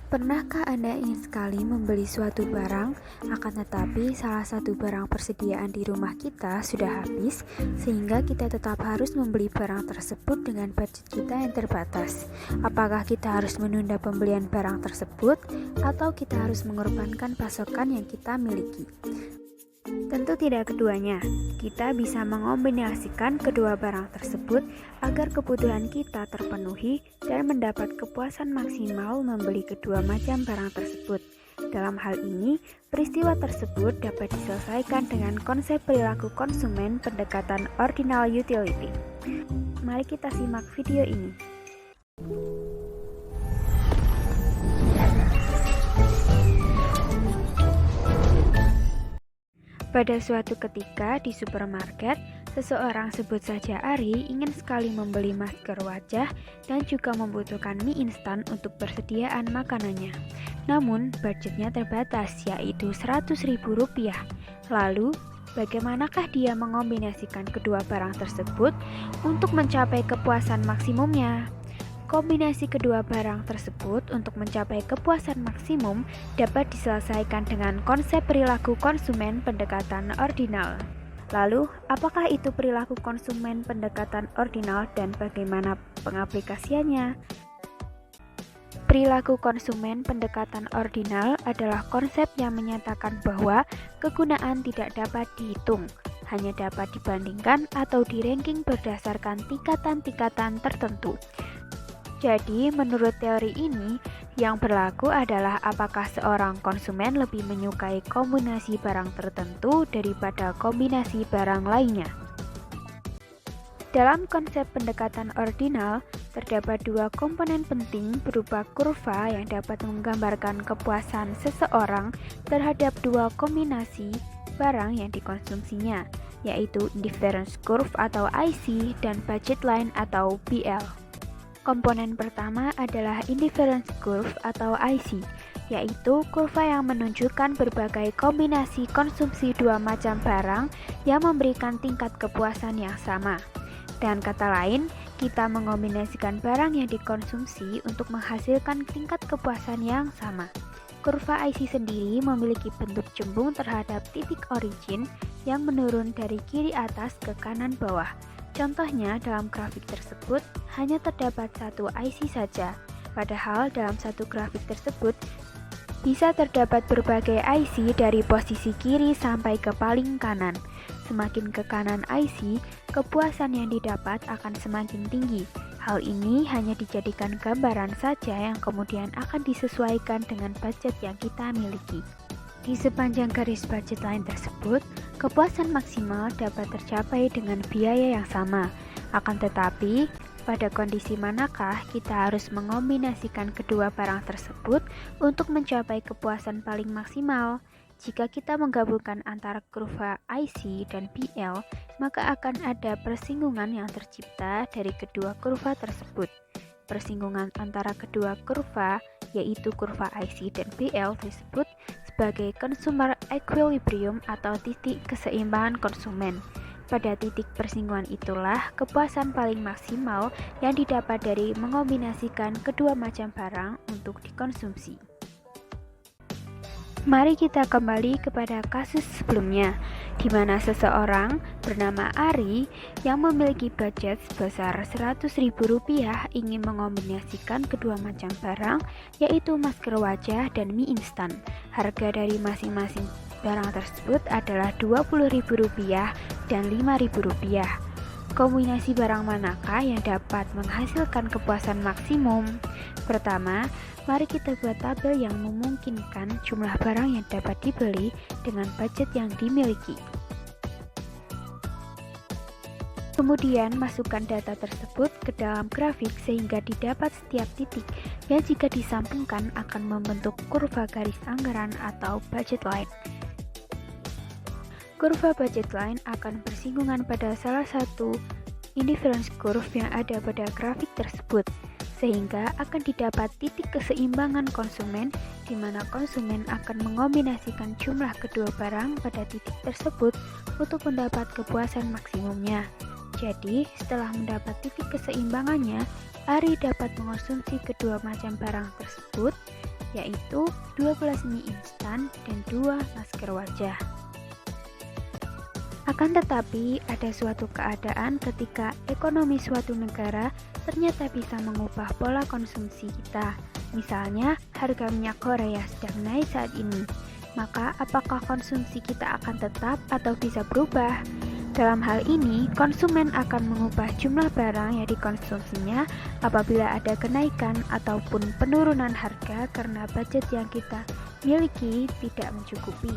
Pernahkah Anda ingin sekali membeli suatu barang, akan tetapi salah satu barang persediaan di rumah kita sudah habis, sehingga kita tetap harus membeli barang tersebut dengan budget kita yang terbatas? Apakah kita harus menunda pembelian barang tersebut, atau kita harus mengorbankan pasokan yang kita miliki? Tentu tidak keduanya. Kita bisa mengombinasikan kedua barang tersebut agar kebutuhan kita terpenuhi dan mendapat kepuasan maksimal membeli kedua macam barang tersebut. Dalam hal ini, peristiwa tersebut dapat diselesaikan dengan konsep perilaku konsumen pendekatan ordinal utility. Mari kita simak video ini. Pada suatu ketika di supermarket, seseorang sebut saja Ari ingin sekali membeli masker wajah dan juga membutuhkan mie instan untuk persediaan makanannya. Namun, budgetnya terbatas, yaitu Rp100.000. Lalu, bagaimanakah dia mengombinasikan kedua barang tersebut untuk mencapai kepuasan maksimumnya? Kombinasi kedua barang tersebut untuk mencapai kepuasan maksimum dapat diselesaikan dengan konsep perilaku konsumen pendekatan ordinal. Lalu, apakah itu perilaku konsumen pendekatan ordinal dan bagaimana pengaplikasiannya? Perilaku konsumen pendekatan ordinal adalah konsep yang menyatakan bahwa kegunaan tidak dapat dihitung, hanya dapat dibandingkan atau di-ranking berdasarkan tingkatan-tingkatan tertentu. Jadi, menurut teori ini, yang berlaku adalah apakah seorang konsumen lebih menyukai kombinasi barang tertentu daripada kombinasi barang lainnya. Dalam konsep pendekatan ordinal, terdapat dua komponen penting berupa kurva yang dapat menggambarkan kepuasan seseorang terhadap dua kombinasi barang yang dikonsumsinya, yaitu indifference curve atau IC dan budget line atau BL. Komponen pertama adalah indifference curve atau IC, yaitu kurva yang menunjukkan berbagai kombinasi konsumsi dua macam barang yang memberikan tingkat kepuasan yang sama. Dengan kata lain, kita mengombinasikan barang yang dikonsumsi untuk menghasilkan tingkat kepuasan yang sama. Kurva IC sendiri memiliki bentuk cembung terhadap titik origin yang menurun dari kiri atas ke kanan bawah. Contohnya, dalam grafik tersebut hanya terdapat satu IC saja, padahal dalam satu grafik tersebut bisa terdapat berbagai IC dari posisi kiri sampai ke paling kanan. Semakin ke kanan IC, kepuasan yang didapat akan semakin tinggi. Hal ini hanya dijadikan gambaran saja yang kemudian akan disesuaikan dengan budget yang kita miliki. Di sepanjang garis budget line tersebut, kepuasan maksimal dapat tercapai dengan biaya yang sama. Akan tetapi, pada kondisi manakah kita harus mengombinasikan kedua barang tersebut untuk mencapai kepuasan paling maksimal? Jika kita menggabungkan antara kurva IC dan BL, maka akan ada persinggungan yang tercipta dari kedua kurva tersebut. Persinggungan antara kedua kurva, yaitu kurva IC dan BL, disebut sebagai consumer equilibrium atau titik keseimbangan konsumen. Pada titik persinggungan itulah kepuasan paling maksimal yang didapat dari mengombinasikan kedua macam barang untuk dikonsumsi. Mari kita kembali kepada kasus sebelumnya, di mana seseorang bernama Ari yang memiliki budget sebesar Rp100.000 ingin mengombinasikan kedua macam barang, yaitu masker wajah dan mie instan. Harga dari masing-masing barang tersebut adalah Rp20.000 dan Rp5.000. Kombinasi barang manakah yang dapat menghasilkan kepuasan maksimum? Pertama, mari kita buat tabel yang memungkinkan jumlah barang yang dapat dibeli dengan budget yang dimiliki. Kemudian, masukkan data tersebut ke dalam grafik sehingga didapat setiap titik yang jika disambungkan akan membentuk kurva garis anggaran atau budget line. Kurva budget line akan bersinggungan pada salah satu indifference curve yang ada pada grafik tersebut, sehingga akan didapat titik keseimbangan konsumen di mana konsumen akan mengombinasikan jumlah kedua barang pada titik tersebut untuk mendapat kepuasan maksimumnya. Jadi, setelah mendapat titik keseimbangannya, Ari dapat mengonsumsi kedua macam barang tersebut yaitu 12 mie instan dan 2 masker wajah. Akan tetapi, ada suatu keadaan ketika ekonomi suatu negara ternyata bisa mengubah pola konsumsi kita. Misalnya, harga minyak Korea sedang naik saat ini. Maka, apakah konsumsi kita akan tetap atau bisa berubah? Dalam hal ini, konsumen akan mengubah jumlah barang yang dikonsumsinya apabila ada kenaikan ataupun penurunan harga karena budget yang kita miliki tidak mencukupi.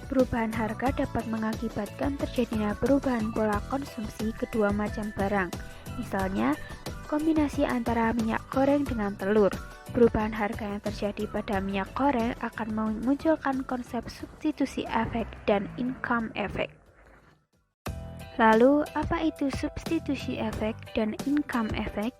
Perubahan harga dapat mengakibatkan terjadinya perubahan pola konsumsi kedua macam barang. Misalnya, kombinasi antara minyak goreng dengan telur. Perubahan harga yang terjadi pada minyak goreng akan memunculkan konsep substitusi efek dan income efek. Lalu, apa itu substitusi efek dan income efek?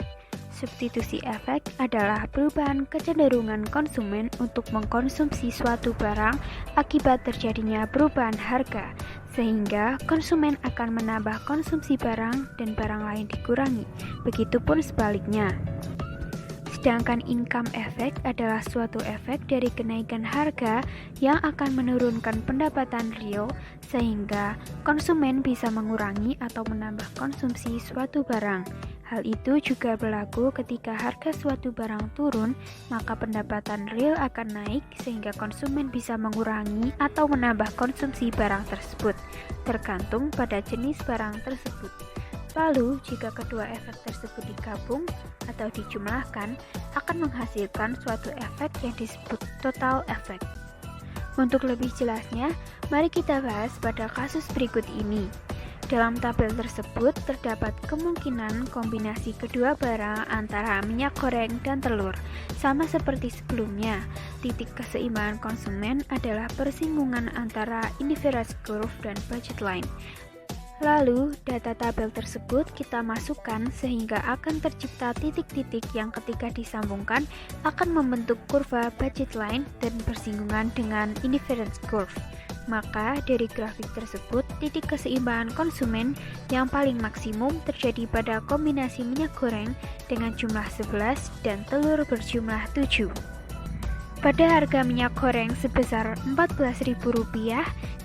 Substitusi efek adalah perubahan kecenderungan konsumen untuk mengkonsumsi suatu barang akibat terjadinya perubahan harga, sehingga konsumen akan menambah konsumsi barang dan barang lain dikurangi. Begitupun sebaliknya. Sedangkan income effect adalah suatu efek dari kenaikan harga yang akan menurunkan pendapatan real sehingga konsumen bisa mengurangi atau menambah konsumsi suatu barang. Hal itu juga berlaku ketika harga suatu barang turun, maka pendapatan real akan naik sehingga konsumen bisa mengurangi atau menambah konsumsi barang tersebut, tergantung pada jenis barang tersebut. Lalu, jika kedua efek tersebut digabung atau dijumlahkan, akan menghasilkan suatu efek yang disebut total effect. Untuk lebih jelasnya, mari kita bahas pada kasus berikut ini. Dalam tabel tersebut terdapat kemungkinan kombinasi kedua barang antara minyak goreng dan telur. Sama seperti sebelumnya, titik keseimbangan konsumen adalah persinggungan antara indifference curve dan budget line. Lalu, data tabel tersebut kita masukkan sehingga akan tercipta titik-titik yang ketika disambungkan akan membentuk kurva budget line dan bersinggungan dengan indifference curve. Maka dari grafik tersebut, titik keseimbangan konsumen yang paling maksimum terjadi pada kombinasi minyak goreng dengan jumlah 11 dan telur berjumlah 7. Pada harga minyak goreng sebesar Rp14.000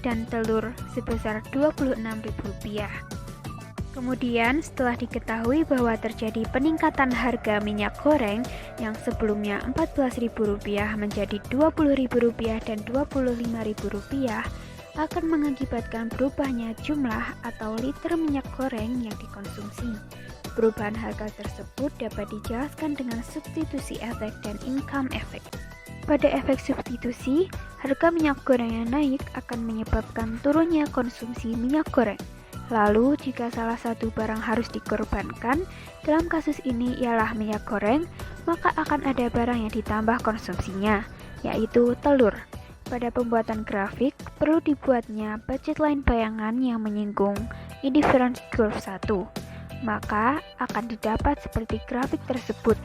dan telur sebesar Rp26.000. Kemudian setelah diketahui bahwa terjadi peningkatan harga minyak goreng yang sebelumnya Rp14.000 menjadi Rp20.000 dan Rp25.000 akan mengakibatkan berubahnya jumlah atau liter minyak goreng yang dikonsumsi. Perubahan harga tersebut dapat dijelaskan dengan substitusi efek dan income efek. Pada efek substitusi, harga minyak goreng yang naik akan menyebabkan turunnya konsumsi minyak goreng. Lalu, jika salah satu barang harus dikorbankan, dalam kasus ini ialah minyak goreng, maka akan ada barang yang ditambah konsumsinya, yaitu telur. Pada pembuatan grafik, perlu dibuatnya budget line bayangan yang menyinggung indifference curve 1. Maka, akan didapat seperti grafik tersebut.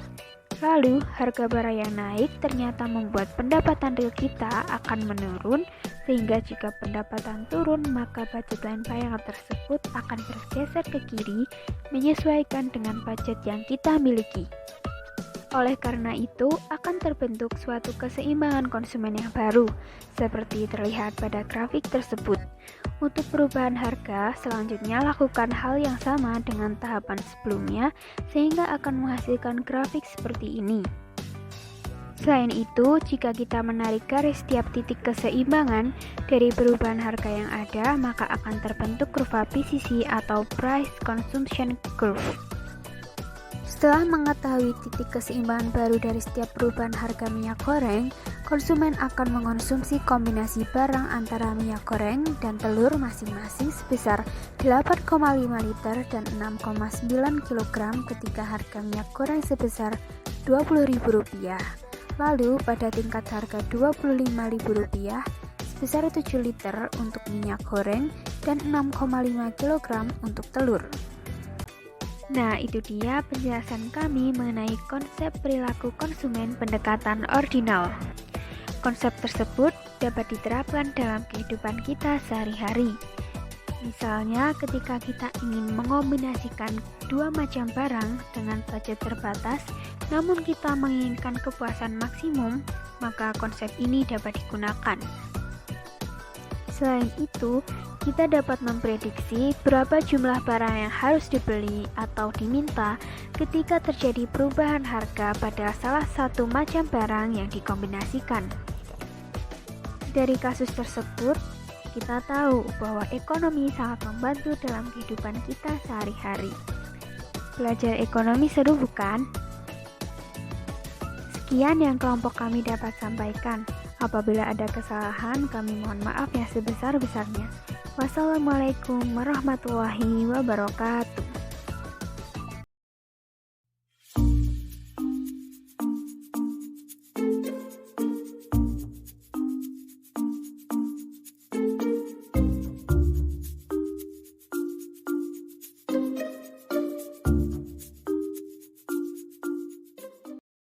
Lalu, harga barang yang naik ternyata membuat pendapatan real kita akan menurun, sehingga jika pendapatan turun, maka budget line bayangan tersebut akan bergeser ke kiri, menyesuaikan dengan budget yang kita miliki. Oleh karena itu, akan terbentuk suatu keseimbangan konsumen yang baru, seperti terlihat pada grafik tersebut. Untuk perubahan harga, selanjutnya lakukan hal yang sama dengan tahapan sebelumnya, sehingga akan menghasilkan grafik seperti ini. Selain itu, jika kita menarik garis setiap titik keseimbangan dari perubahan harga yang ada, maka akan terbentuk kurva PCC atau Price Consumption Curve. Setelah mengetahui titik keseimbangan baru dari setiap perubahan harga minyak goreng, konsumen akan mengonsumsi kombinasi barang antara minyak goreng dan telur masing-masing sebesar 8,5 liter dan 6,9 kg ketika harga minyak goreng sebesar Rp20.000. Lalu pada tingkat harga Rp25.000 sebesar 7 liter untuk minyak goreng dan 6,5 kg untuk telur. Nah, itu dia penjelasan kami mengenai konsep perilaku konsumen pendekatan ordinal. Konsep tersebut dapat diterapkan dalam kehidupan kita sehari-hari. Misalnya, ketika kita ingin mengombinasikan dua macam barang dengan budget terbatas namun kita menginginkan kepuasan maksimum, maka konsep ini dapat digunakan. Selain itu, kita dapat memprediksi berapa jumlah barang yang harus dibeli atau diminta ketika terjadi perubahan harga pada salah satu macam barang yang dikombinasikan. Dari kasus tersebut, kita tahu bahwa ekonomi sangat membantu dalam kehidupan kita sehari-hari. Belajar ekonomi seru bukan? Sekian yang kelompok kami dapat sampaikan. Apabila ada kesalahan, kami mohon maaf yang sebesar-besarnya. Wassalamualaikum warahmatullahi wabarakatuh.